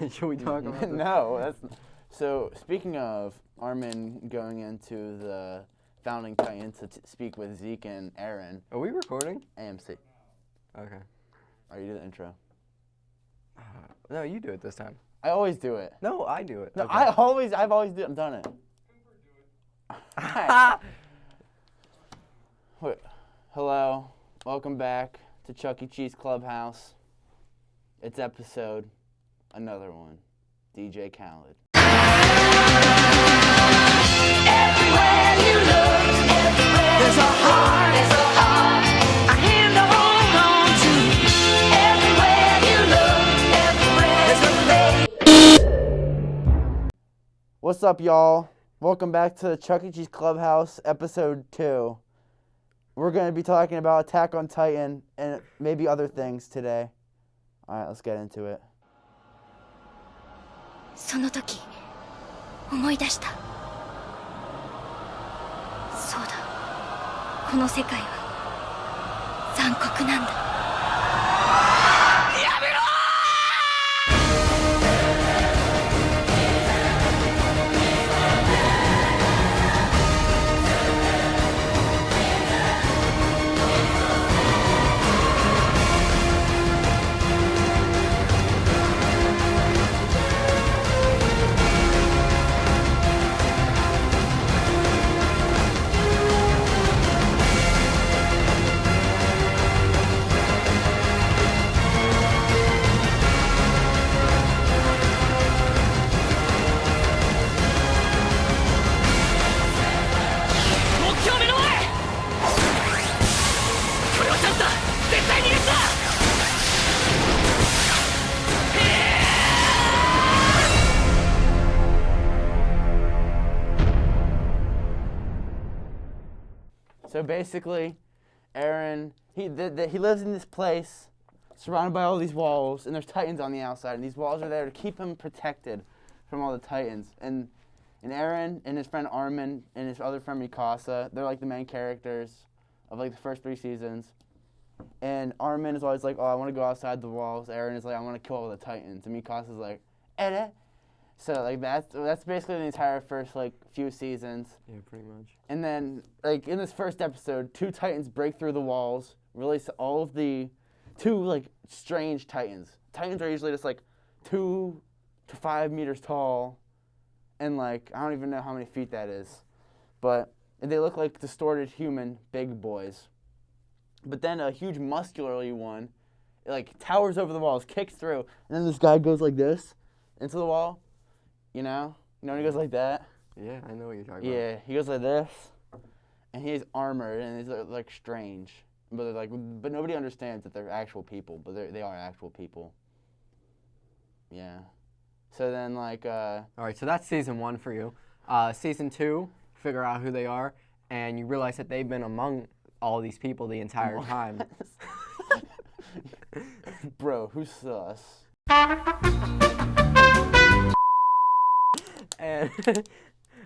Should we talk about this? No, that's... So, speaking of Armin going into the Founding Titan to speak with Zeke and Eren. Are we recording? AMC. Okay. Are you do the intro? No, you do it this time. I always do it. No, I do it. No, Okay. I've always done it. Wait, hello, welcome back to Chuck E. Cheese Clubhouse. It's episode, another one, DJ Khaled. Everywhere you look, there's a heart, a hand to hold on to. Everywhere you look, there's a face. What's up, y'all? Welcome back to the Chuck E. Cheese Clubhouse, episode 2. We're going to be talking about Attack on Titan and maybe other things today. Alright, let's get into it. その時思い出した。そうだ、この世界は残酷なんだ。やめろ目標目の前これはチャンスだ絶対にやつだ So basically, Eren, he lives in this place, surrounded by all these walls, and there's Titans on the outside, and these walls are there to keep him protected from all the Titans. And Eren and his friend Armin and his other friend Mikasa, they're like the main characters of like the first 3 seasons. And Armin is always like, oh, I want to go outside the walls. Eren is like, I want to kill all the Titans. And Mikasa's like, Eren. So like that's basically the entire first like few seasons. Yeah, pretty much. And then, like, in this first episode, 2 Titans break through the walls, release all of the 2, like, strange Titans. Titans are usually just, like, 2 to 5 meters tall, and, like, I don't even know how many feet that is. But they look like distorted human big boys. But then a huge muscularly one, like, towers over the walls, kicks through, and then this guy goes like this into the wall, you know? You know when he goes like that? Yeah, I know what you're talking about. Yeah, he goes like this, and he's armored, and he's like strange, but they're like, but nobody understands that they're actual people, but they are actual people. Yeah. So then like. All right, so that's season 1 for you. Season 2, figure out who they are, and you realize that they've been among all these people the entire time. Bro, who's sus? and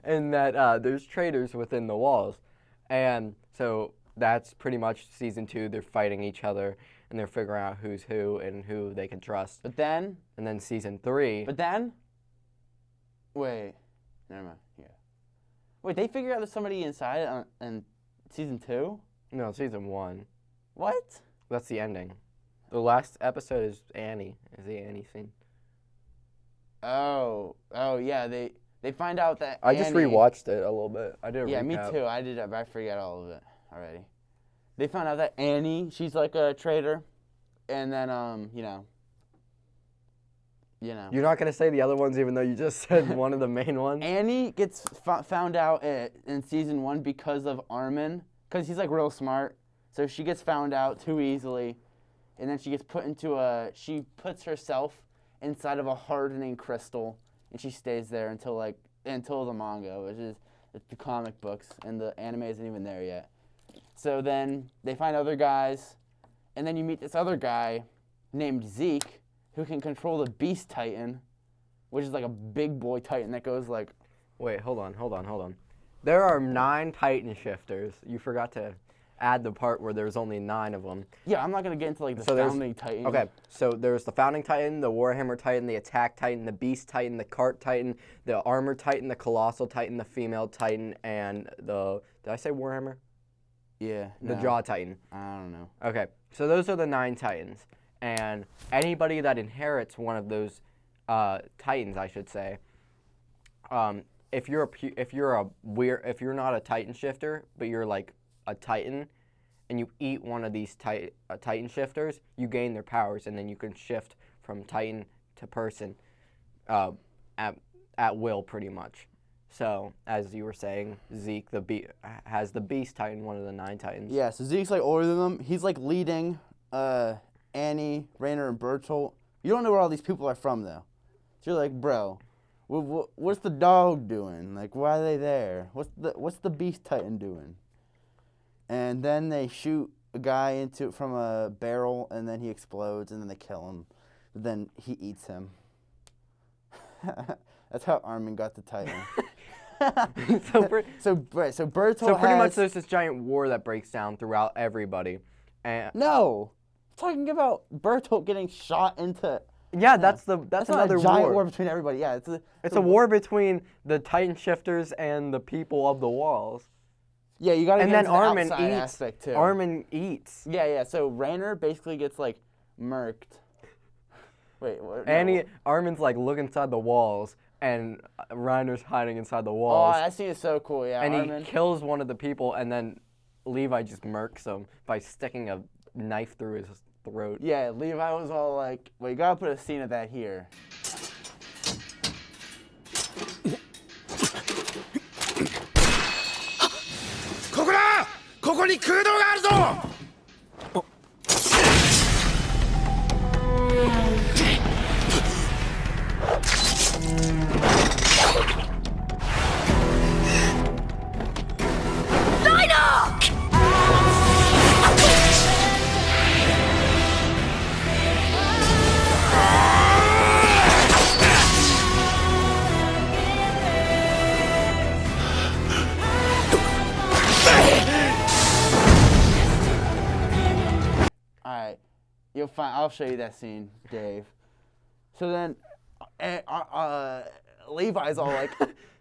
and that there's traitors within the walls, and so that's pretty much season 2. They're fighting each other and they're figuring out who's who and who they can trust. But then. And then season 3. But then. Wait. Never mind. Yeah. Wait, they figure out there's somebody inside in season 2? No, season 1. What? That's the ending. The last episode is Annie. Is the Annie scene? Oh yeah. They find out that. I just Annie, rewatched it a little bit. I did a Yeah, recap. me too. I did it, but I forget all of it already. They found out that Annie, she's like a traitor, and then you know. You're not gonna say the other ones, even though you just said one of the main ones. Annie gets found out in season 1 because of Armin, because he's like real smart. So she gets found out too easily, and then she gets put into she puts herself inside of a hardening crystal, and she stays there until the manga, which is the comic books, and the anime isn't even there yet. So then they find other guys, and then you meet this other guy named Zeke, who can control the Beast Titan, which is like a big boy Titan that goes like... Wait, hold on. There are 9 Titan shifters. You forgot to add the part where there's only 9 of them. Yeah, I'm not gonna get into like the So there's- founding Titan. Okay, so there's the Founding Titan, the Warhammer Titan, the Attack Titan, the Beast Titan, the Cart Titan, the Armor Titan, the Colossal Titan, the Female Titan, and the, did I say Warhammer? Yeah. The no, Jaw Titan. I don't know. Okay, so those are the 9 Titans, and anybody that inherits one of those Titans, I should say, if you're not a Titan shifter, but you're like a Titan, and you eat one of these Titan shifters, you gain their powers, and then you can shift from Titan to person at will, pretty much. So, as you were saying, Zeke has the Beast Titan, one of the 9 Titans. Yeah, so Zeke's like older than them. He's like leading Annie, Rainer, and Bertolt. You don't know where all these people are from though. So you're like, bro, what's the dog doing? Like, why are they there? What's the Beast Titan doing? And then they shoot a guy from a barrel, and then he explodes, and then they kill him. Then he eats him. That's how Armin got the Titan. So Bertolt So pretty much has- there's this giant war that breaks down throughout everybody. And No, I'm talking about Bertolt getting shot into. yeah, that's That's another not a giant war. war between everybody. Yeah, It's a war between the Titan shifters and the people of the walls. Yeah, you gotta And get then into the Armin outside eats. aspect too. Armin eats. Yeah. So Rainer basically gets like murked. Wait, what? And Armin's like look inside the walls, and Reiner's hiding inside the Oh, walls. that scene is so cool. Yeah, and Armin. he kills one of the people, and then Levi just murks him by sticking a knife through his throat. Yeah, Levi was all like, "Well, you gotta put a scene of that here." All right, you'll find. I'll show you that scene, Dave. So then, Levi's all like,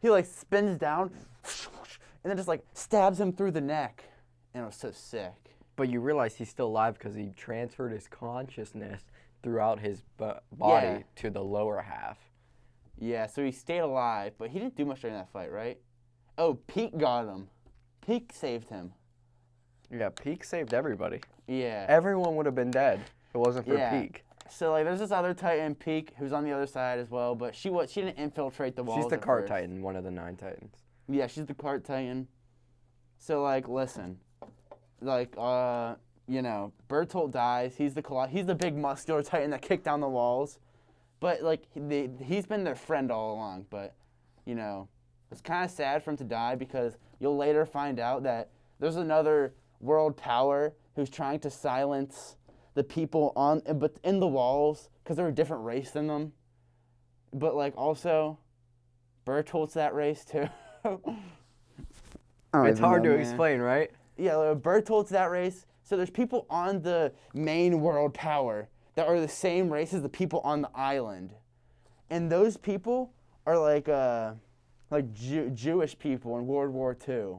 he like spins down, and then just like stabs him through the neck, and it was so sick. But you realize he's still alive because he transferred his consciousness throughout his body Yeah. to the lower half. Yeah, so he stayed alive, but he didn't do much during that fight, right? Oh, Pete got him. Pete saved him. Yeah, Peak saved everybody. Yeah. Everyone would have been dead if it wasn't for Yeah. Peak. So like, there's this other Titan, Peak, who's on the other side as well, but she didn't infiltrate the walls. She's the at Cart first. Titan, one of the 9 Titans. Yeah, she's the Cart Titan. So like, listen, like Bertolt dies. He's the big muscular Titan that kicked down the walls, but like he's been their friend all along. But it's kind of sad for him to die because you'll later find out that there's another world power who's trying to silence the people in the walls because they're a different race than them. But like also, Bertolt's that race too. It's hard to explain, right? Yeah, Bertolt's that race. So there's people on the main world power that are the same race as the people on the island, and those people are like Jewish people in World War II,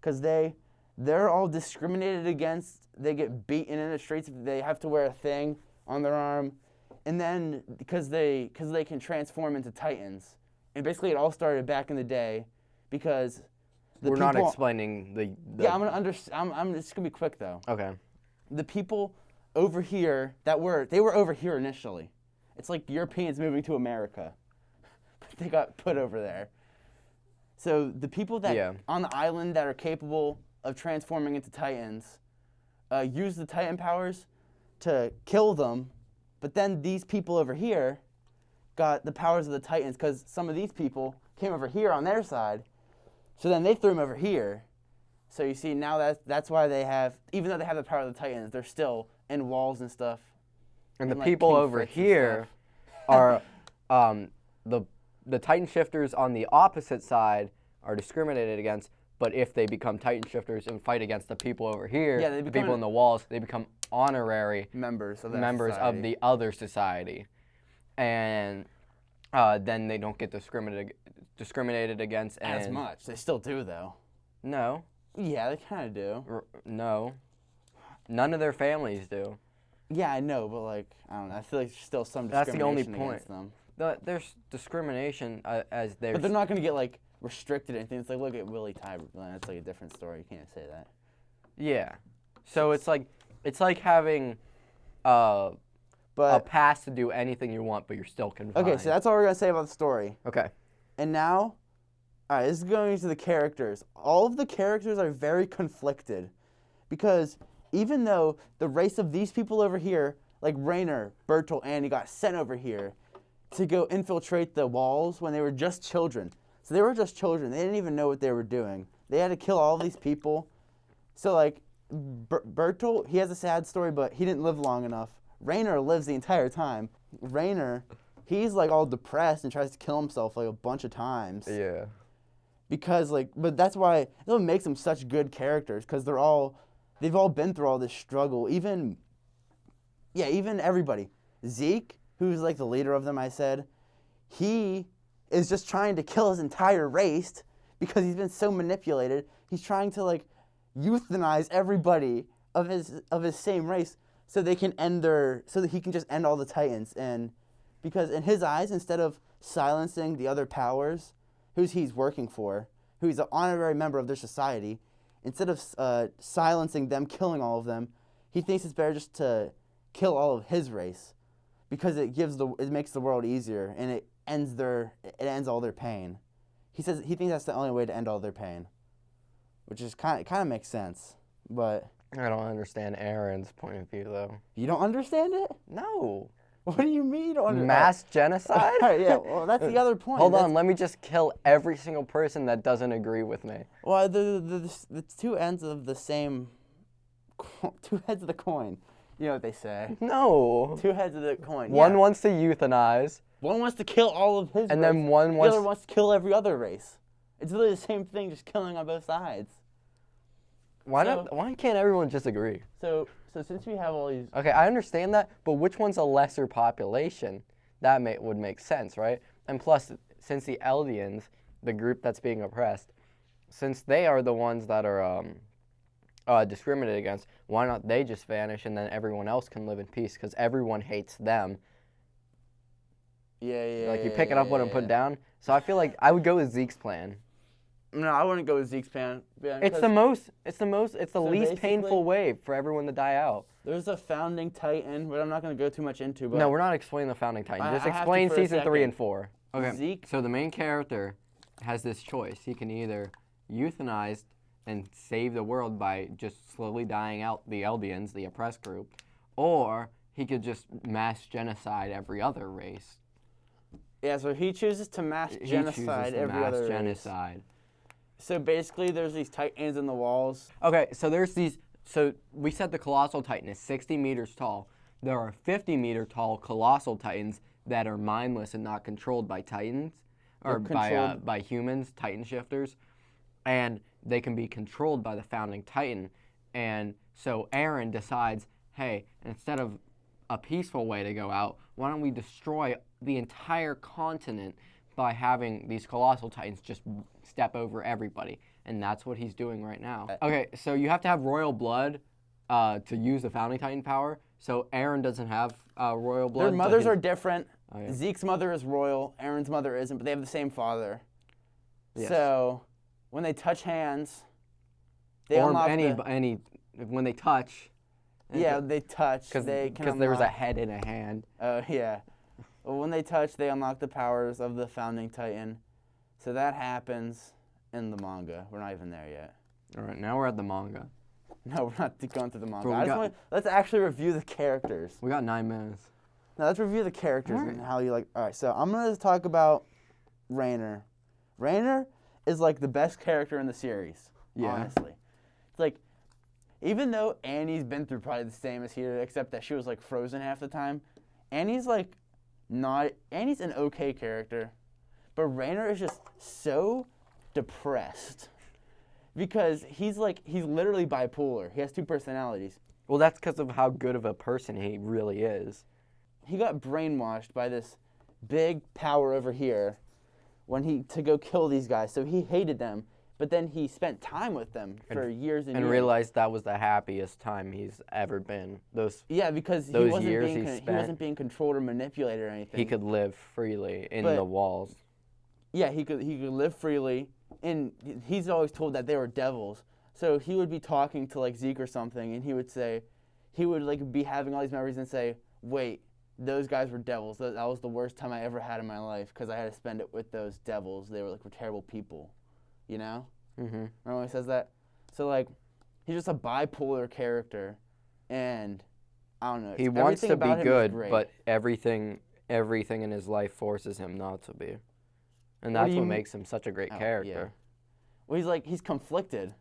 because they're all discriminated against. They get beaten in the streets. They have to wear a thing on their arm, and then because they can transform into Titans, and basically it all started back in the day, because We're not explaining the yeah, I'm just gonna be quick though. Okay. The people over here they were over here initially. It's like Europeans moving to America. They got put over there. So the people that on the island that are capable of transforming into Titans use the Titan powers to kill them, but then these people over here got the powers of the Titans because some of these people came over here on their side. So then they threw them over here. So you see, now that's why they have, even though they have the power of the Titans, they're still in walls and stuff. And the like, people King over Fritz and here are the Titan shifters on the opposite side are discriminated against, But if they become Titan shifters and fight against the people over here, Yeah, they the become people in the walls, they become honorary members of that members society. of the other society, and then they don't get discriminated against. And As much. They still do, though. No, Yeah, they kind of do. no, none of their families do. Yeah, I know, but like, I don't know. I feel like there's still some That's the only discrimination against point. them. There's discrimination as there's. But they're not gonna get like restricted or anything. It's like, look at Willie Tybert. That's like a different story. You can't say that. Yeah, so it's like having a But pass to do anything you want, but you're still confined. okay, so that's all we're gonna say about the story. Okay. And now, all right, this is going into the characters. All of the characters are very conflicted, because even though the race of these people over here, like Rainer, Bertolt, Annie, got sent over here to go infiltrate the walls when they were just children. So they were just children. They didn't even know what they were doing. They had to kill all these people. So like Bertolt, he has a sad story, but he didn't live long enough. Rainer lives the entire time. Rainer, he's like all depressed and tries to kill himself like a bunch of times. Yeah. Because like, but that's what makes them such good characters, because they've all been through all this struggle. Even everybody. Zeke, who's like the leader of them, I said, he is just trying to kill his entire race because he's been so manipulated. He's trying to like euthanize everybody of his same race so they can so that he can just end all the Titans. And because in his eyes, instead of silencing the other powers, who's he's working for, who he's an honorary member of their society, instead of silencing them, killing all of them, he thinks it's better just to kill all of his race, because it makes the world easier, and it ends all their pain. He says he thinks that's the only way to end all their pain, which is kind of makes sense. But I don't understand Aaron's point of view though. you don't understand it? No. What do you mean you don't understand? Mass genocide? All right, yeah, well, that's the other point. Hold That's- on, let me just kill every single person that doesn't agree with me. Well, the two ends of the same, two heads of the coin. You know what they say. No. Two heads of the coin. One yeah. wants to euthanize, One wants to kill all of his and race. then one The wants. other wants to kill every other race. It's really the same thing, just killing on both sides. Why so- not? Why can't everyone just agree? So since we have all these, Okay, I understand that, but which one's a lesser population? That would make sense, right? And plus, since the Eldians, the group that's being oppressed, since they are the ones that are discriminated against, why not they just vanish and then everyone else can live in peace? Because everyone hates them. yeah. Like you picking up what I'm putting down. So I feel like I would go with Zeke's plan. No, I wouldn't go with Zeke's plan. It's the least basically- painful way for everyone to die out. There's a founding Titan, but I'm not going to go too much into. But No, we're not explaining the founding Titan. I Just have to explain for a season 3 second. and 4. Okay. Zeke- So the main character has this choice. He can either euthanize and save the world by just slowly dying out the Eldians, the oppressed group, or he could just mass genocide every other race. Yeah, so he chooses to mass He genocide chooses to every mass other race. genocide. So basically, there's these Titans in the walls. Okay, so there's these. So we said the Colossal Titan is 60 meters tall. There are 50-meter tall Colossal Titans that are mindless and not controlled by Titans or They're controlled- by humans, Titan shifters, and they can be controlled by the founding Titan. And so Aaron decides, hey, instead of a peaceful way to go out, why don't we destroy the entire continent by having these Colossal Titans just step over everybody? And that's what he's doing right now. Okay, so you have to have royal blood to use the founding Titan power. So Aaron doesn't have royal blood. Their but mothers his- are different. Oh, yeah. Zeke's mother is royal. Aaron's mother isn't, but they have the same father. Yes. So when they touch hands, they or unlock any when they touch. Yeah, they touch. Because They can there was a unlock- head in a hand. Yeah. Well, when they touch, they unlock the powers of the founding Titan. So that happens in the manga. We're not even there yet. All right, now we're at the manga. No, we're not going through the manga. Bro, Let's actually review the characters. We got 9 minutes. Now let's review the characters Alright. and how you like. All right, so I'm gonna talk about Rainer. Rainer is like the best character in the series. Yeah. Honestly, it's like, even though Annie's been through probably the same as here, except that she was like frozen half the time. Annie's like Annie's an okay character, but Rainer is just so depressed. Because he's literally bipolar. He has two personalities. Well, that's because of how good of a person he really is. He got brainwashed by this big power over here to go kill these guys. So he hated them, but then he spent time with them for years and And years. realized that was the happiest time he's ever been. Because he those wasn't years being he he spent- wasn't being controlled or manipulated or anything. He could live freely in But- the walls. Yeah, he could live freely, and he's always told that they were devils. So he would be talking to like Zeke or something, and he would like be having all these memories and say, "Wait, those guys were devils. That was the worst time I ever had in my life because I had to spend it with those devils. They were like terrible people, you know." Mm-hmm. Remember when he says that? So like, he's just a bipolar character, and I don't know. He wants to everything about be him is good, great. but everything in his life forces him not to be. And What that's do you what mean- makes him such a great Oh, yeah. character. Well, he's conflicted.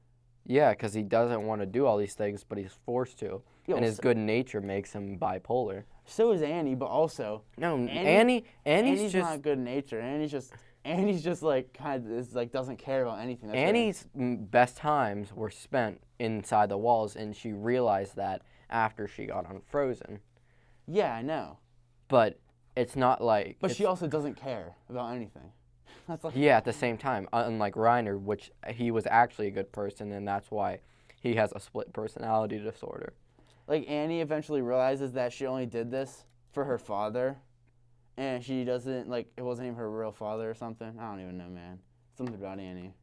Yeah, because he doesn't want to do all these things, but he's forced to. Yo, And his so- good nature makes him bipolar. So is Annie, but also No, Annie's Annie's just not good natured. Annie's just like kind of is like doesn't care about anything. That's Annie's best times were spent inside the walls, and she realized that after she got unfrozen. Yeah, I know. But it's not like. But it's- she also doesn't care about anything. That's like Yeah, at the same time, unlike Reiner, which he was actually a good person, and that's why he has a split personality disorder. like Annie eventually realizes that she only did this for her father, and she doesn't like it wasn't even her real father or something. I don't even know, man. Something about Annie.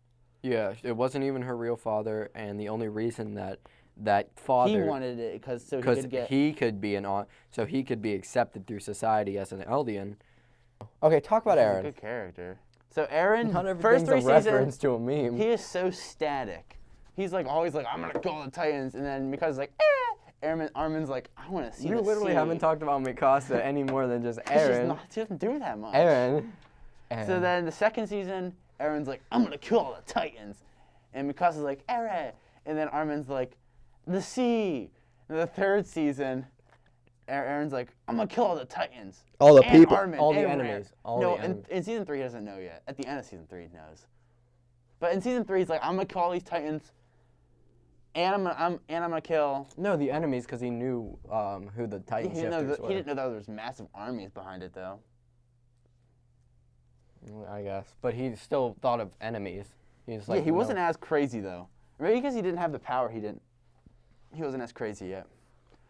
Yeah, it wasn't even her real father, and the only reason that father He wanted it because he because could get. he could be so he could be accepted through society as an Eldian. Okay, talk about He's a Aaron. good character. So Aaron, Not first everything's three a seasons, reference to a meme. he is so static. He's like always like, I'm gonna kill the Titans, and then Mikasa's like, Armin's like, I want to see. You the literally sea. haven't talked about Mikasa any more than just He's just Aaron. not, he doesn't do that much. Aaron. So then the second season, Aaron's like, I'm gonna kill all the Titans, and Mikasa's like, Aaron, and then Armin's like, the sea. And the third season, Aaron's like, I'm gonna kill all the Titans. All the and people, Armin, all the and Aaron." enemies, all no, the enemies. in season 3 he doesn't know yet. At the end of season 3 he knows. But in season 3 he's like, I'm gonna kill all these Titans, and I'm gonna kill. No, the enemies, because he knew who the Titan He didn't, know shifters that, were. he didn't know that there was massive armies behind it though. I guess, but he still thought of enemies. He's like, Yeah, he no. wasn't as crazy though. Maybe because he didn't have the power, he wasn't as crazy yet.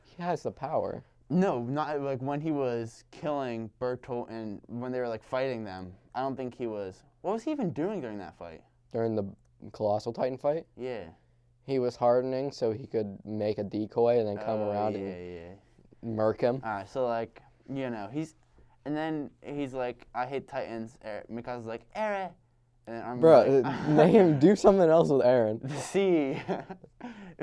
He has the power. No, not like when he was killing Bertolt and when they were like fighting them. I don't think he was. What was he even doing during that fight? During the Colossal Titan fight, Yeah. he was hardening so he could make a decoy and then come around yeah, and yeah. murk him. Alright, so like, and then he's like, I hate Titans. Mikasa's like, Eren. And then Armin's Bro, like, do something else with Aaron. the sea.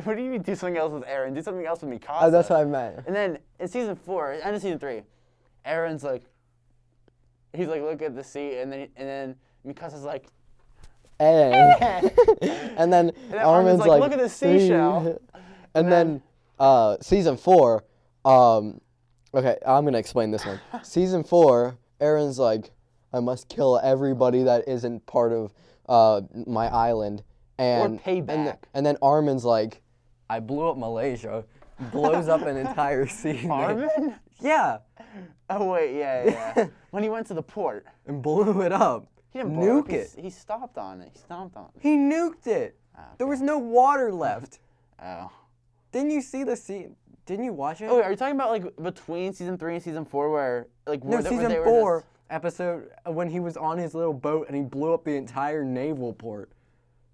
What do you mean do something else with Eren? Do something else with Mikasa. That's what I meant. And then in season 4, end of season 3, Aaron's like, he's like, look at the sea, and then Mikasa's like, And and then then Armin's like, "Look at the seashell." And then season 4, okay, I'm gonna explain this one. Season 4, Aaron's like, I must kill everybody that isn't part of my island, and pay back. And then Armin's like, I blew up Malaysia, blows up an entire sea. Armin? Yeah, Oh wait, yeah. When he went to the port, and blew it up. he didn't blow Nuke up, it. He stomped on it. He stomped on it. He nuked it. There was no water left. Oh. Didn't you see the scene? Didn't you watch it? Oh, wait, are you talking about like between season 3 and season 4 where like No, where they season were 4 just- episode when he was on his little boat and he blew up the entire naval port.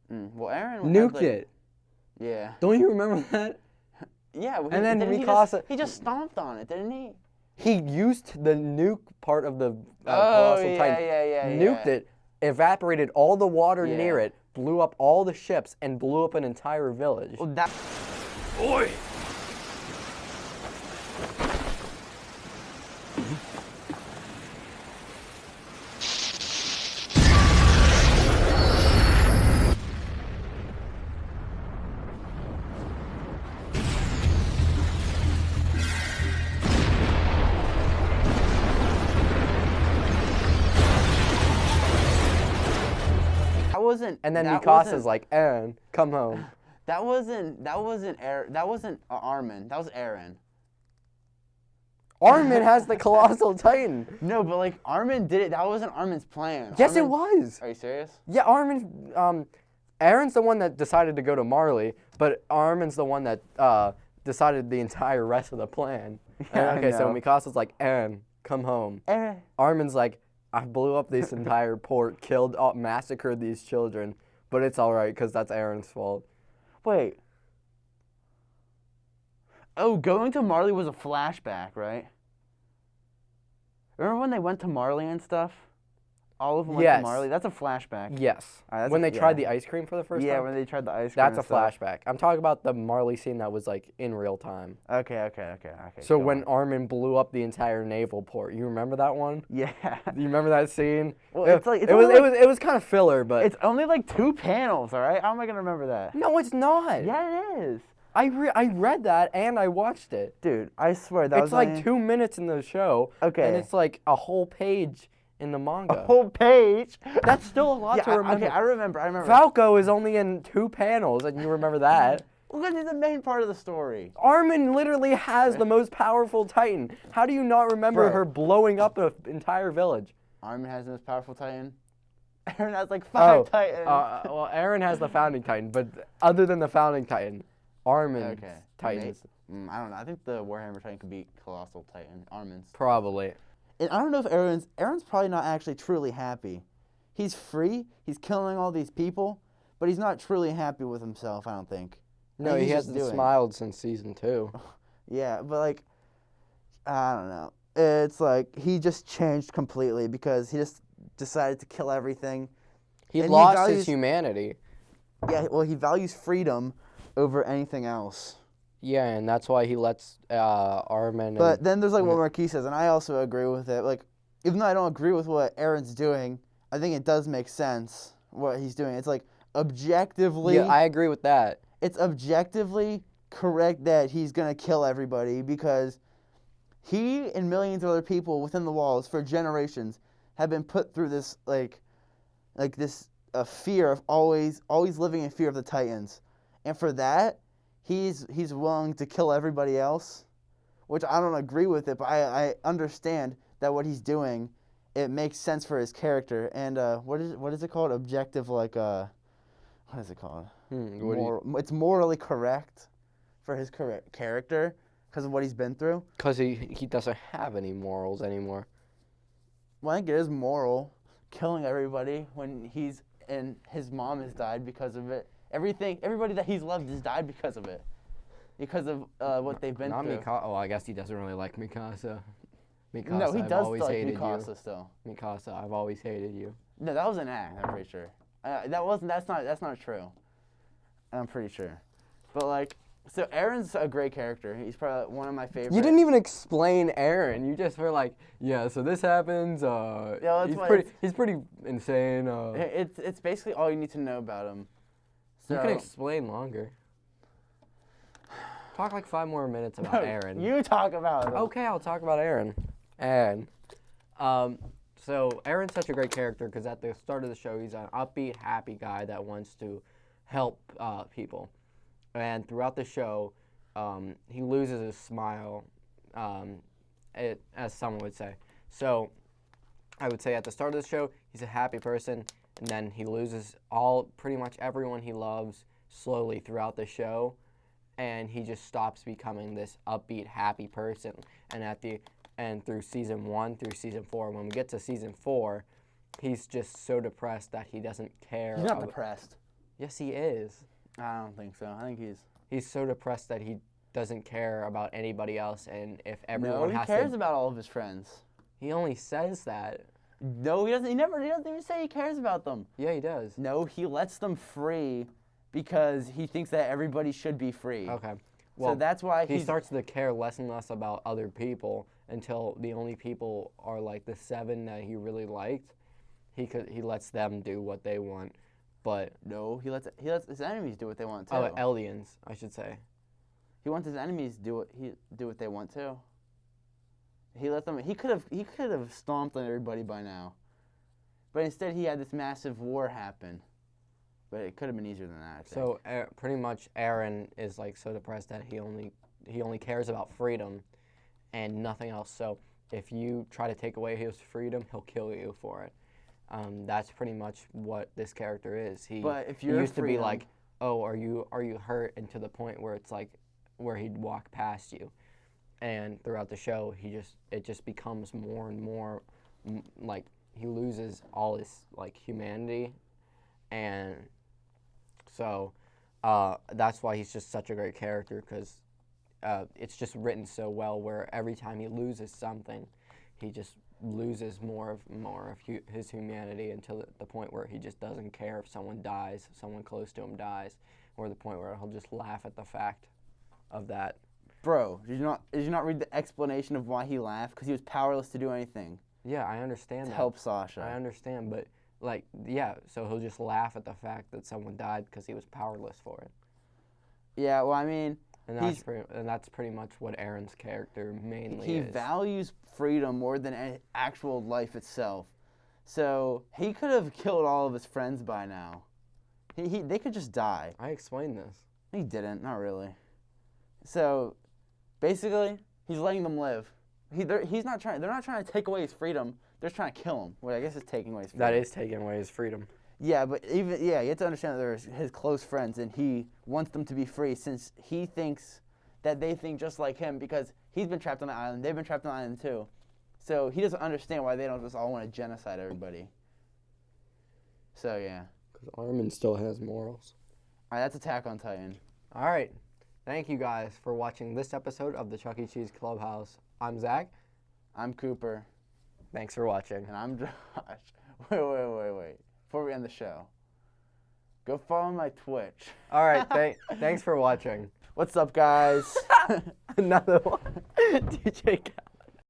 Well, Aaron had, Nuked like- it. Yeah. Don't you remember that? Yeah. Well, And then didn't Mikasa- he just stomped on it, didn't he? He used the nuke part of the Oh, Colossal yeah, Titan, yeah, nuked yeah. it, evaporated all the water near Yeah. it, blew up all the ships, and blew up an entire village. Well, that. Oi! That wasn't. And then that Mikasa's wasn't- like, Eren, come home. That wasn't Armin. That was Eren. Armin has the Colossal Titan. No, but like Armin did it. That wasn't Armin's plan. Yes, it Armin- was. Are you serious? Yeah, Aaron's the one that decided to go to Marley, but Armin's the one that decided the entire rest of the plan. Yeah, I Okay, so know. Mikasa's like, Eren, come home. Eren. Armin's like, I blew up this entire port, killed, massacred these children, but it's all right because that's Aaron's fault. Wait. Oh, going to Marley was a flashback, right? Remember when they went to Marley and stuff? All of them went Yes. to Marley? That's a flashback. Yes. Alright, that's When a- they tried yeah. the ice cream for the first Yeah, time. when they tried the ice cream. That's a and stuff. flashback. I'm talking about the Marley scene that was like in real time. Okay. So go when on. Armin blew up the entire naval port, you remember that one? Yeah. Do you remember that scene? Well, it, it's like- it's it was only it like- was it was kind of filler, but It's only like 2 panels, all right? How am I going to remember that? no, it's not. Yeah, it is. I read that and I watched it. Dude, I swear that It's was like only 2 minutes in the show. Okay. And it's like a whole page in the manga. a whole page. That's still a lot Yeah, to remember. okay, I remember. Falco is only in 2 panels, and you remember that. Because he's the main part of the story. Armin literally has the most powerful Titan. How do you not remember Bro. her blowing up the entire village? Armin has the most powerful Titan. Eren has like 5 Titans. Well, Eren has the founding Titan, but other than the founding Titan, Armin's Okay. Titans. I don't know. I think the Warhammer Titan could beat Colossal Titan. Armin's. Probably. And I don't know if Eren's probably not actually truly happy. He's free. He's killing all these people, but he's not truly happy with himself. I don't think. I No, think he he's just hasn't doing- smiled since season 2. Yeah, but like, I don't know. It's like he just changed completely because he just decided to kill everything. He And he lost values- his humanity. Yeah, well, he values freedom over anything else. Yeah, and that's why he lets Armin. But then there's like what Marquis says, and I also agree with it. Like, even though I don't agree with what Eren's doing, I think it does make sense what he's doing. It's like objectively, yeah, I agree with that. it's objectively correct that he's gonna kill everybody because he and millions of other people within the walls for generations have been put through this like this fear of always living in fear of the Titans, and for that he's willing to kill everybody else, which I don't agree with it, but I understand that what he's doing, it makes sense for his character. And what is it called? Objective, like what is it called? What do you- It's morally correct for his character because of what he's been through. Because he doesn't have any morals anymore. Well, I think it is moral, killing everybody when he's and his mom has died because of it. Everybody that he's loved has died because of it, because of what they've been Not through. Mikasa. Oh, I guess he doesn't really like Mikasa. Mikasa, No, he I've does always like hated Mikasa still. you. Mikasa, I've always hated you. No, that was an act. I'm pretty sure. That's not true. I'm pretty sure. But like, so Eren's a great character. He's probably one of my favorites. You didn't even explain Eren. You just were like, yeah, so this happens. that's he's why pretty. it's- He's pretty insane. It's basically all you need to know about him. So, You can explain longer. Talk like 5 more minutes about Eren. You talk about him. Okay, I'll talk about Eren. And so Eren's such a great character because at the start of the show, he's an upbeat, happy guy that wants to help people. And throughout the show, he loses his smile, as someone would say. So I would say at the start of the show, he's a happy person, and then he loses pretty much everyone he loves slowly throughout the show, and he just stops becoming this upbeat, happy person. And through season 1 through season 4, when we get to season 4, he's just so depressed that he doesn't care. He's not depressed. Yes, he is. I don't think so. I think He's so depressed that he doesn't care about anybody else, and if no. everyone He has cares to, about all of his friends. he only says that. No, he doesn't. He doesn't even say he cares about them. Yeah, he does. No, he lets them free because he thinks that everybody should be free. Okay. Well, So that's why he starts to care less and less about other people until the only people are like the 7 that he really liked. He lets them do what they want, but No, he lets his enemies do what they want too. aliens, I should say. He wants his enemies do what they want too. He let them. He could have stomped on everybody by now, but instead he had this massive war happen. but it could have been easier than that. I think. So pretty much, Aaron is like so depressed that he only cares about freedom, and nothing else. So if you try to take away his freedom, he'll kill you for it. That's pretty much what this character is. But if he you're used to be freedom- like, oh, are you hurt? And to the point where it's like, where he'd walk past you, and throughout the show, it just becomes more and more like he loses all his like humanity, and so that's why he's just such a great character, because it's just written so well where every time he loses something, he just loses more of his humanity until the point where he just doesn't care if someone dies, if someone close to him dies, or the point where he'll just laugh at the fact of that. Bro, did you not read the explanation of why he laughed? Because he was powerless to do anything Yeah, I understand to that. help Sasha. I understand, but like, yeah, so he'll just laugh at the fact that someone died because he was powerless for it. Yeah, well, I mean, And that's pretty much what Aaron's character mainly he is. values freedom more than actual life itself. So he could have killed all of his friends by now. They could just die. I explained this. He didn't, not really. So basically, he's letting them live. They're not trying to take away his freedom. They're just trying to kill him. Well, I guess it's taking away his freedom. That is taking away his freedom. Yeah, but you have to understand that they're his close friends, and he wants them to be free since he thinks that they think just like him, because he's been trapped on the island. They've been trapped on the island too. So he doesn't understand why they don't just all want to genocide everybody. So yeah. Because Armin still has morals. All right, that's Attack on Titan. All right. Thank you guys for watching this episode of the Chuck E. Cheese Clubhouse. I'm Zach. I'm Cooper. Thanks for watching. And I'm Josh. Wait. Before we end the show, go follow my Twitch. All right. Thanks for watching. What's up, guys? Another one. DJ Cal.